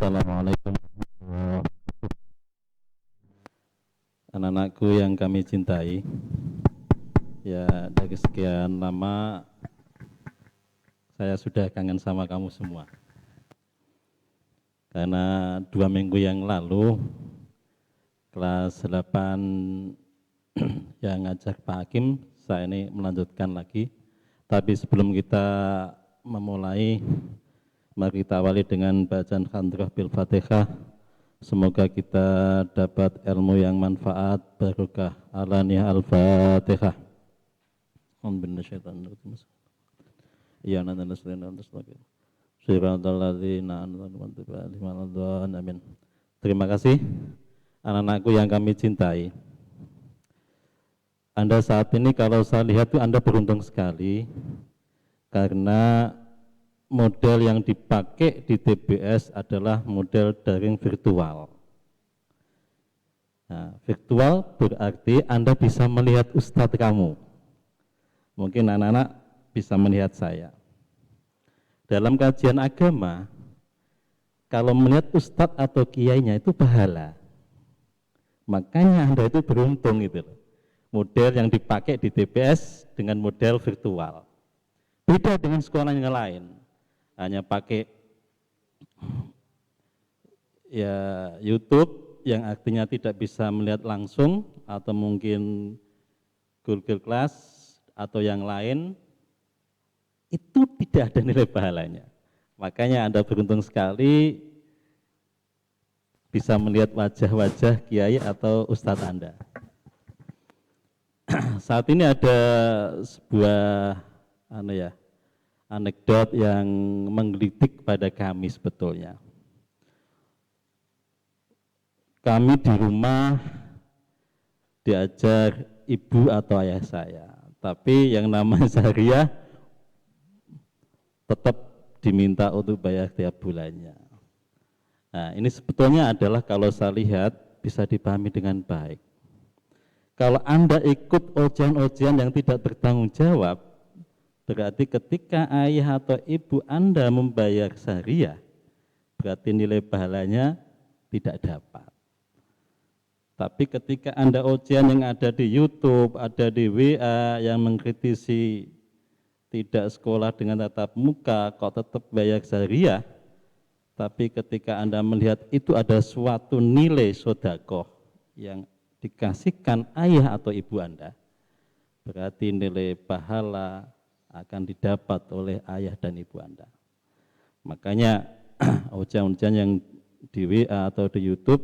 Assalamualaikum. Anak-anakku yang kami cintai, ya dari sekian lama saya sudah kangen sama kamu semua. Karena 2 minggu yang lalu kelas 8 yang ngajak Pak Hakim, saya ini melanjutkan lagi. Tapi sebelum kita memulai, mari kita awali dengan bacaan Hamdalah bil Fatihah. Semoga kita dapat ilmu yang manfaat, barokah. Alaniyah al-Fatihah. Ya amin. Terima kasih anak-anakku yang kami cintai. Anda saat ini kalau saya lihat itu Anda beruntung sekali karena model yang dipakai di TBS adalah model daring virtual. Nah, virtual berarti Anda bisa melihat ustadz kamu. Mungkin anak-anak bisa melihat saya. Dalam kajian agama, kalau melihat ustadz atau kiainya itu pahala. Makanya Anda itu beruntung gitu loh. Model yang dipakai di TBS dengan model virtual. Beda dengan sekolah yang lain. Hanya pakai ya YouTube yang artinya tidak bisa melihat langsung atau mungkin Google Class atau yang lain, itu tidak ada nilai pahalanya. Makanya Anda beruntung sekali bisa melihat wajah-wajah kiai atau ustadz Anda. Saat ini ada sebuah anekdot yang menggelitik pada kami sebetulnya. Kami di rumah diajar ibu atau ayah saya, tapi yang namanya syariah tetap diminta untuk bayar tiap bulannya. Nah, ini sebetulnya adalah kalau saya lihat bisa dipahami dengan baik. Kalau Anda ikut ujian-ujian yang tidak bertanggung jawab, berarti ketika ayah atau ibu Anda membayar syariah, berarti nilai pahalanya tidak dapat. Tapi ketika Anda ujian yang ada di YouTube, ada di WA yang mengkritisi tidak sekolah dengan tatap muka, kok tetap bayar syariah, tapi ketika Anda melihat itu ada suatu nilai sedekah yang dikasihkan ayah atau ibu Anda, berarti nilai pahala akan didapat oleh ayah dan ibu Anda. Makanya ujian-ujian yang di WA atau di YouTube,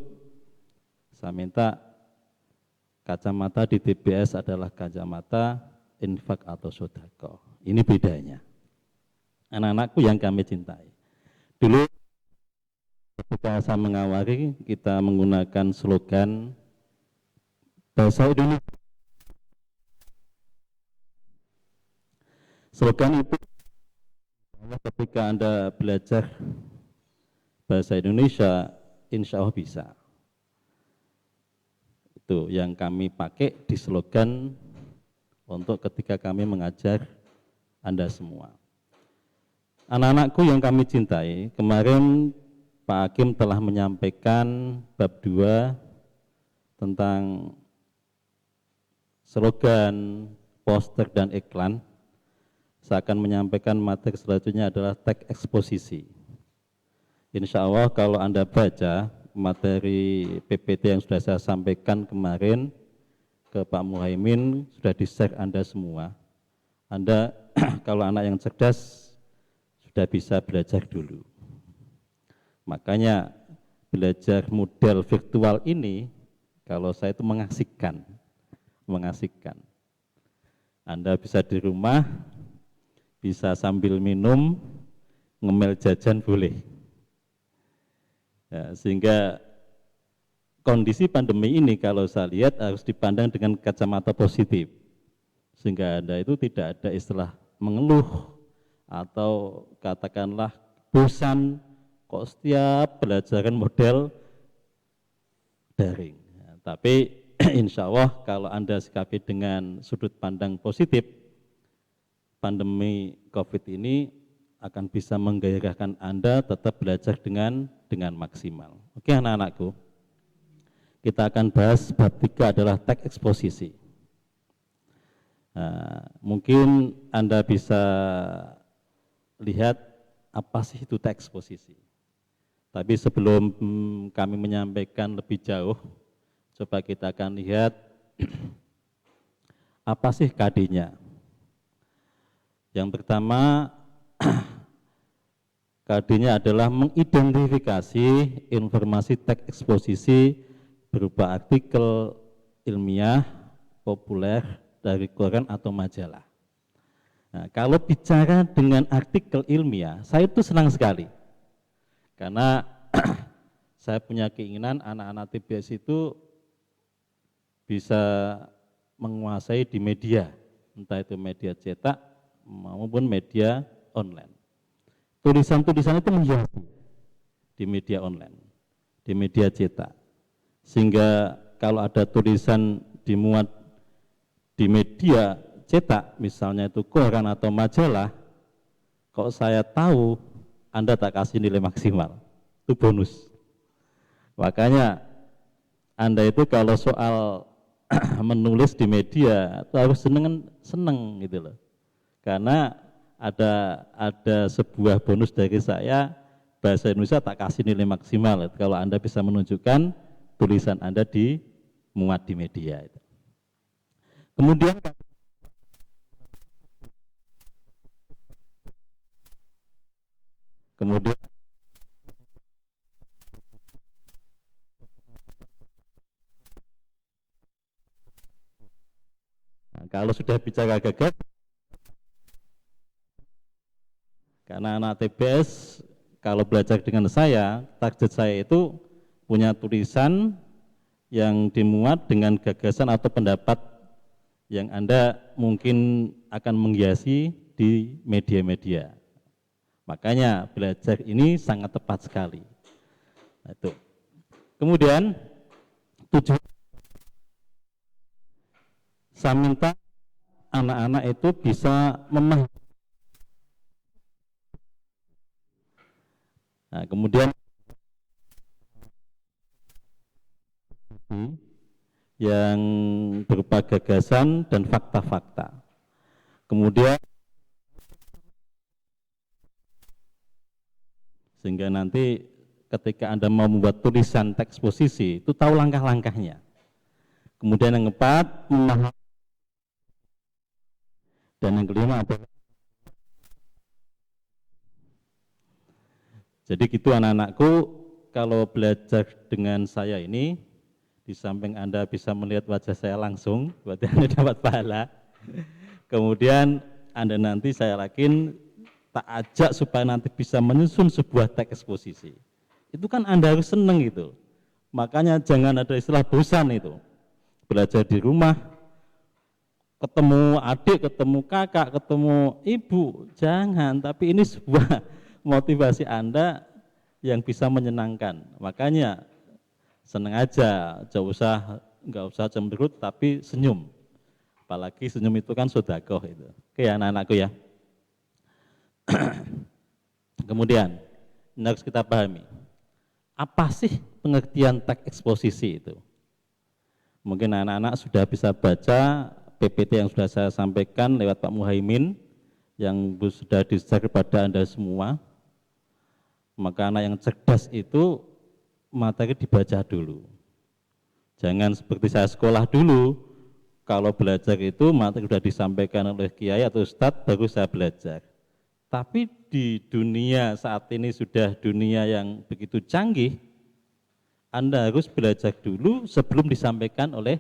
saya minta kacamata di TBS adalah kacamata infak atau sedekah. Ini bedanya. Anak-anakku yang kami cintai. Dulu ketika saya mengawali, kita menggunakan slogan bahasa Indonesia. Slogan itu ketika Anda belajar bahasa Indonesia, insya Allah bisa. Itu yang kami pakai di slogan untuk ketika kami mengajar Anda semua. Anak-anakku yang kami cintai, kemarin Pak Hakim telah menyampaikan bab 2 tentang slogan, poster, dan iklan. Saya akan menyampaikan materi selanjutnya adalah teks eksposisi. Insya Allah kalau Anda baca materi PPT yang sudah saya sampaikan kemarin ke Pak Muhaimin, sudah di-share Anda semua. Anda kalau anak yang cerdas sudah bisa belajar dulu. Makanya belajar model virtual ini kalau saya itu mengasihkan. Anda bisa di rumah, bisa sambil minum, ngemil jajan boleh. Ya, sehingga kondisi pandemi ini kalau saya lihat harus dipandang dengan kacamata positif. Sehingga Anda itu tidak ada istilah mengeluh atau katakanlah bosan kok setiap pelajaran model daring. Ya, tapi insya Allah kalau Anda sikapi dengan sudut pandang positif, pandemi COVID ini akan bisa menggairahkan Anda tetap belajar dengan maksimal. Oke anak-anakku, kita akan bahas bab 3 adalah teks eksposisi. Nah, mungkin Anda bisa lihat apa sih itu teks eksposisi. Tapi sebelum kami menyampaikan lebih jauh, coba kita akan lihat apa sih KD-nya. Yang pertama, KD-nya adalah mengidentifikasi informasi teks eksposisi berupa artikel ilmiah, populer, dari koran atau majalah. Nah, kalau bicara dengan artikel ilmiah, saya itu senang sekali. Karena saya punya keinginan anak-anak TBS itu bisa menguasai di media, entah itu media cetak maupun media online. Tulisan-tulisan itu menghiasi di media online, di media cetak. Sehingga kalau ada tulisan dimuat di media cetak, misalnya itu koran atau majalah, kok saya tahu Anda tak kasih nilai maksimal, itu bonus. Makanya Anda itu kalau soal menulis di media itu harus seneng gitu loh. Karena ada sebuah bonus dari saya, bahasa Indonesia tak kasih nilai maksimal kalau Anda bisa menunjukkan tulisan Anda dimuat di media. Kemudian kalau sudah bicara gagap, karena anak TBS kalau belajar dengan saya, target saya itu punya tulisan yang dimuat dengan gagasan atau pendapat yang Anda mungkin akan menghiasi di media-media. Makanya belajar ini sangat tepat sekali. Nah, itu. Kemudian tujuan saya minta anak-anak itu bisa memahami. Nah, kemudian yang berupa gagasan dan fakta-fakta. Kemudian sehingga nanti ketika Anda mau membuat tulisan teks eksposisi itu tahu langkah-langkahnya. Kemudian yang keempat, memahami. Dan yang kelima adalah, jadi gitu anak-anakku, kalau belajar dengan saya ini, di samping Anda bisa melihat wajah saya langsung, berarti Anda dapat pahala. Kemudian Anda nanti saya yakin tak ajak supaya nanti bisa menyusun sebuah teks eksposisi. Itu kan Anda harus senang gitu. Makanya jangan ada istilah bosan itu. Belajar di rumah, ketemu adik, ketemu kakak, ketemu ibu, jangan. Tapi ini sebuah motivasi Anda yang bisa menyenangkan. Makanya senang aja, nggak usah cemberut, tapi senyum. Apalagi senyum itu kan sedekah itu. Oke anak-anakku ya. Kemudian harus kita pahami, apa sih pengertian teks eksposisi itu? Mungkin anak-anak sudah bisa baca PPT yang sudah saya sampaikan lewat Pak Muhaimin yang sudah di-share kepada Anda semua. Maka anak yang cerdas itu materi dibaca dulu. Jangan seperti saya sekolah dulu, kalau belajar itu materi sudah disampaikan oleh kiai atau ustadz baru saya belajar. Tapi di dunia saat ini sudah dunia yang begitu canggih, Anda harus belajar dulu sebelum disampaikan oleh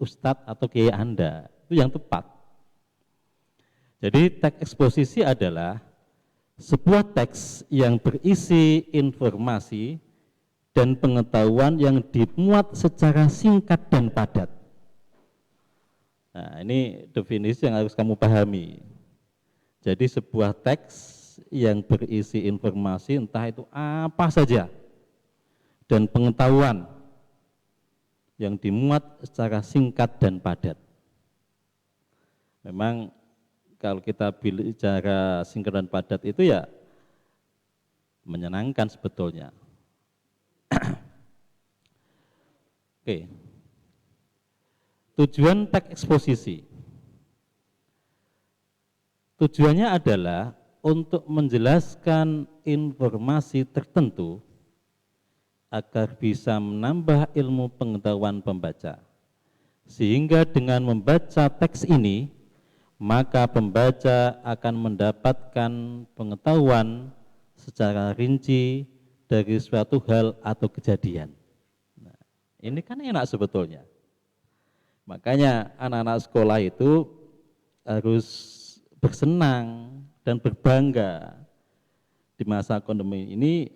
ustadz atau kiai Anda. Itu yang tepat. Jadi teks eksposisi adalah sebuah teks yang berisi informasi dan pengetahuan yang dimuat secara singkat dan padat. Nah, ini definisi yang harus kamu pahami. Jadi sebuah teks yang berisi informasi entah itu apa saja dan pengetahuan yang dimuat secara singkat dan padat. Memang kalau kita bicara singkat dan padat itu ya menyenangkan sebetulnya. Oke. Tujuan teks eksposisi. Tujuannya adalah untuk menjelaskan informasi tertentu agar bisa menambah ilmu pengetahuan pembaca. Sehingga dengan membaca teks ini, maka pembaca akan mendapatkan pengetahuan secara rinci dari suatu hal atau kejadian. Nah, ini kan enak sebetulnya. Makanya anak-anak sekolah itu harus bersenang dan berbangga. Di masa pandemi ini,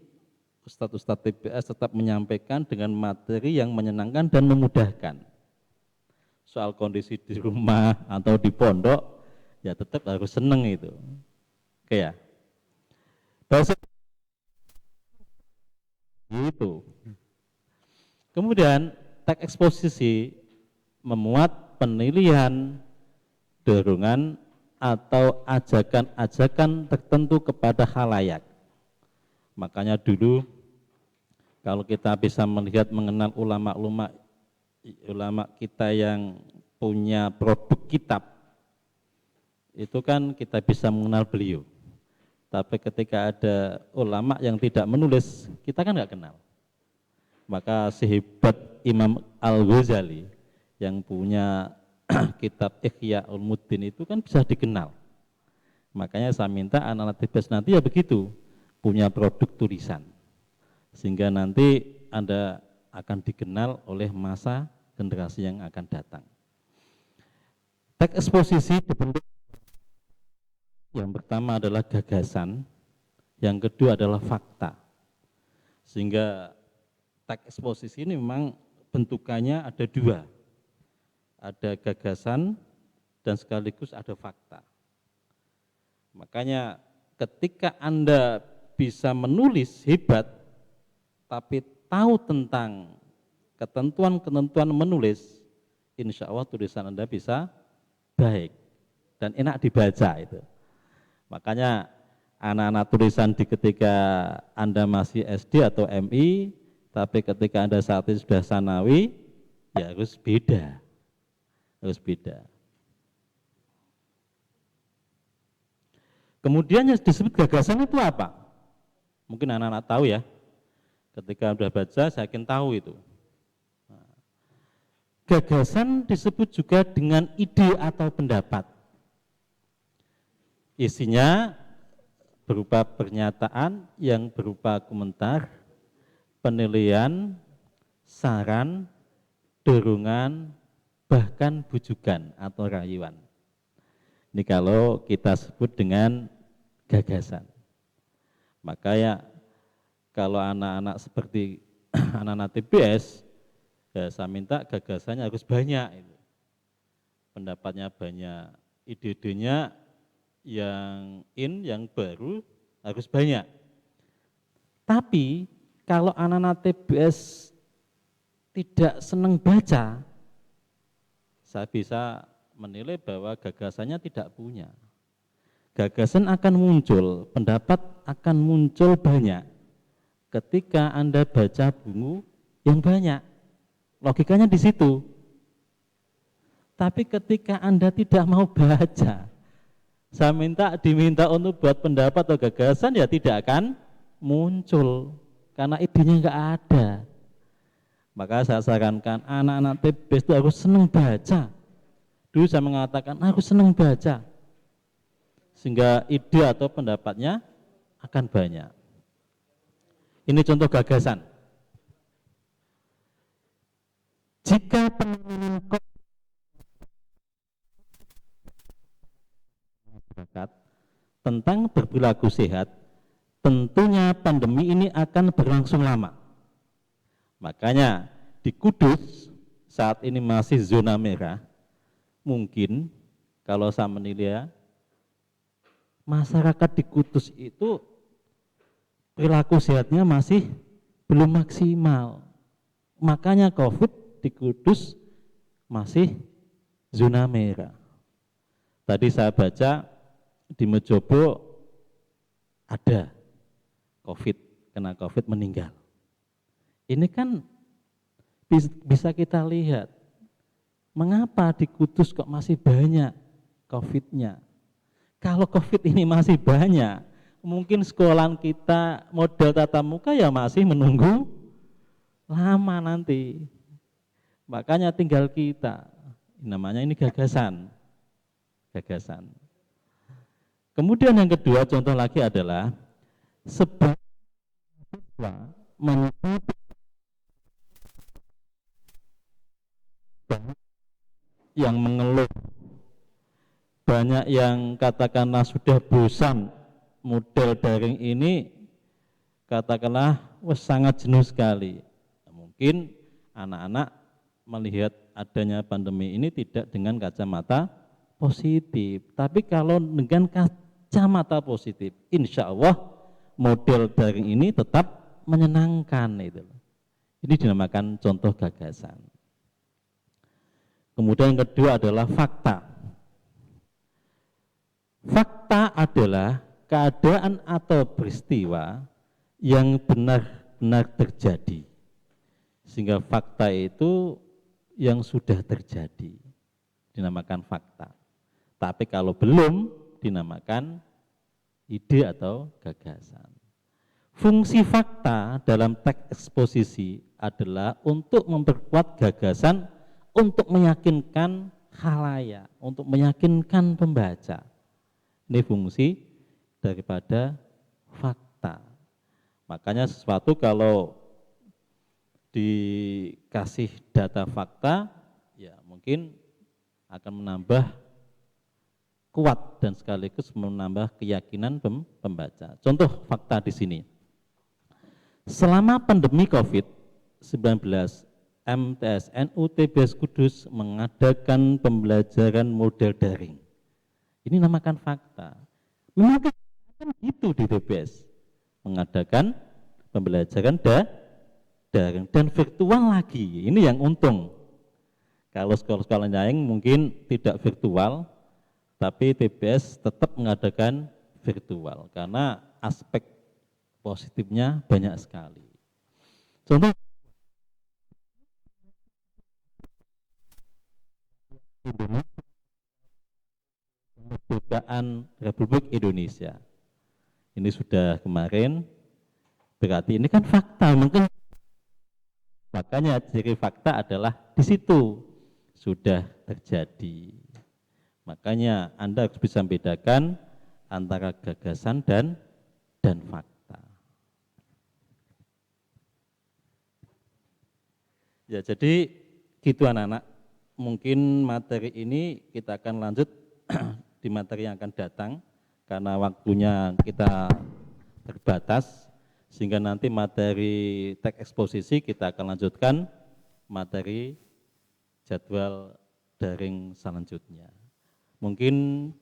Ustadz-Ustadz TPS tetap menyampaikan dengan materi yang menyenangkan dan memudahkan. Soal kondisi di rumah atau di pondok, ya tetap harus seneng itu. Oke ya. Bahasa itu. Kemudian teks eksposisi memuat penilaian, dorongan atau ajakan-ajakan tertentu kepada khalayak. Makanya dulu kalau kita bisa melihat mengenal ulama kita yang punya produk kitab, itu kan kita bisa mengenal beliau. Tapi ketika ada ulama yang tidak menulis, kita kan nggak kenal. Maka sehebat Imam Al-Ghazali yang punya kitab Ihya Ulumuddin itu kan bisa dikenal. Makanya saya minta anak-anak TPS nanti ya begitu, punya produk tulisan. Sehingga nanti Anda akan dikenal oleh masa generasi yang akan datang. Teks eksposisi dibentuk yang pertama adalah gagasan, yang kedua adalah fakta. Sehingga teks eksposisi ini memang bentukannya ada dua. Ada gagasan dan sekaligus ada fakta. Makanya ketika Anda bisa menulis hebat, tapi tahu tentang ketentuan-ketentuan menulis, insya Allah tulisan Anda bisa baik dan enak dibaca itu. Makanya anak-anak tulisan di ketika Anda masih SD atau MI, tapi ketika Anda saat ini sudah sanawi, ya harus beda. Harus beda. Kemudian yang disebut gagasan itu apa? Mungkin anak-anak tahu ya. Ketika sudah baca, saya yakin tahu itu. Gagasan disebut juga dengan ide atau pendapat. Isinya berupa pernyataan yang berupa komentar, penilaian, saran, dorongan, bahkan bujukan atau rayuan. Ini kalau kita sebut dengan gagasan. Makanya kalau anak-anak seperti anak-anak TPS, ya saya minta gagasannya harus banyak. Pendapatnya banyak, ide-idenya yang yang baru harus banyak. Tapi kalau anak-anak TPS tidak senang baca, saya bisa menilai bahwa gagasannya tidak punya. Gagasan akan muncul, pendapat akan muncul banyak ketika Anda baca buku yang banyak. Logikanya di situ. Tapi ketika Anda tidak mau baca, saya diminta untuk buat pendapat atau gagasan, ya tidak akan muncul karena idenya enggak ada. Maka saya sarankan anak-anak TPS itu harus senang baca. Dulu saya mengatakan aku senang baca, sehingga ide atau pendapatnya akan banyak. Ini contoh gagasan. Jika penanganan masyarakat tentang berperilaku sehat, tentunya pandemi ini akan berlangsung lama. Makanya di Kudus saat ini masih zona merah. Mungkin kalau saya menilai masyarakat di Kudus itu perilaku sehatnya masih belum maksimal. Makanya COVID di Kudus masih zona merah. Tadi saya baca di Mejobo ada COVID, kena COVID meninggal. Ini kan bisa kita lihat, mengapa di Kudus kok masih banyak COVID-nya. Kalau COVID ini masih banyak, mungkin sekolahan kita model tatap muka ya masih menunggu lama nanti. Makanya tinggal kita, namanya ini gagasan. Kemudian yang kedua, contoh lagi adalah sebuah mengikuti yang mengeluh, banyak yang katakanlah sudah bosan model daring ini, katakanlah sangat jenuh sekali. Mungkin anak-anak melihat adanya pandemi ini tidak dengan kacamata positif, tapi kalau dengan kacamata positif, insya Allah model daring ini tetap menyenangkan itu. Ini dinamakan contoh gagasan. Kemudian yang kedua adalah fakta. Fakta adalah keadaan atau peristiwa yang benar-benar terjadi. Sehingga fakta itu yang sudah terjadi, dinamakan fakta. Tapi kalau belum, dinamakan ide atau gagasan. Fungsi fakta dalam teks eksposisi adalah untuk memperkuat gagasan, untuk meyakinkan khalayak, untuk meyakinkan pembaca. Ini fungsi daripada fakta. Makanya sesuatu kalau dikasih data fakta, ya mungkin akan menambah kuat dan sekaligus menambah keyakinan pembaca. Contoh fakta di sini. Selama pandemi COVID-19, MTSNU TBS Kudus mengadakan pembelajaran model daring. Ini namakan fakta. Memang kan gitu di TBS, mengadakan pembelajaran daring dan virtual lagi. Ini yang untung. Kalau sekolah-sekolah lain mungkin tidak virtual, tapi TBS tetap mengadakan virtual karena aspek positifnya banyak sekali. Contoh kemerdekaan Republik Indonesia. Ini sudah kemarin, berarti ini kan fakta, mungkin makanya ciri fakta adalah di situ sudah terjadi. Makanya Anda harus bisa membedakan antara gagasan dan fakta. Ya, jadi gitu anak-anak. Mungkin materi ini kita akan lanjut di materi yang akan datang karena waktunya kita terbatas, sehingga nanti materi teks eksposisi kita akan lanjutkan materi jadwal daring selanjutnya. Mungkin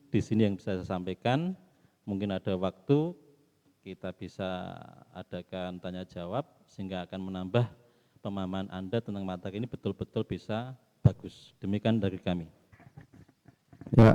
di sini yang bisa saya sampaikan, mungkin ada waktu kita bisa adakan tanya jawab sehingga akan menambah pemahaman Anda tentang materi ini betul-betul bisa bagus. Demikian dari kami. Ya,